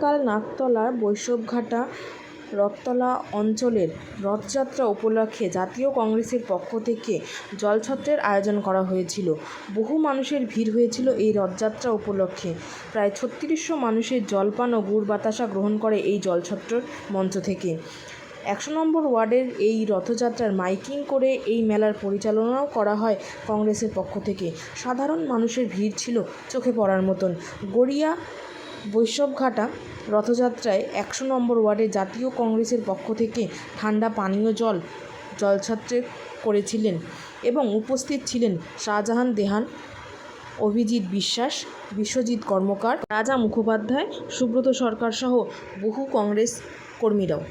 আগামীকাল নাকতলার বৈষ্ণবঘাটা রথতলা অঞ্চলের রথযাত্রা উপলক্ষে জাতীয় কংগ্রেসের পক্ষ থেকে জলছত্রের আয়োজন করা হয়েছিল। বহু মানুষের ভিড় হয়েছিল এই রথযাত্রা উপলক্ষে। প্রায় ৩৬০০ মানুষের জলপান ও গুড় বাতাসা গ্রহণ করে এই জলছত্র মঞ্চ থেকে। ১০০ নম্বর ওয়ার্ডের এই রথযাত্রার মাইকিং করে এই মেলার পরিচালনাও করা হয় কংগ্রেসের পক্ষ থেকে। সাধারণ মানুষের ভিড় ছিল চোখে পড়ার মতন। গড়িয়া বৈষ্ণবঘাটা রথযাত্রায় ১০০ নম্বর ওয়ার্ডে জাতীয় কংগ্রেসের পক্ষ থেকে ঠান্ডা পানীয় জল জলছত্রে করেছিলেন এবং উপস্থিত ছিলেন শাহজাহান দেহান, অভিজিৎ বিশ্বাস, বিশ্বজিৎ কর্মকার, রাজা মুখোপাধ্যায়, সুব্রত সরকার সহ বহু কংগ্রেস কর্মীরাও।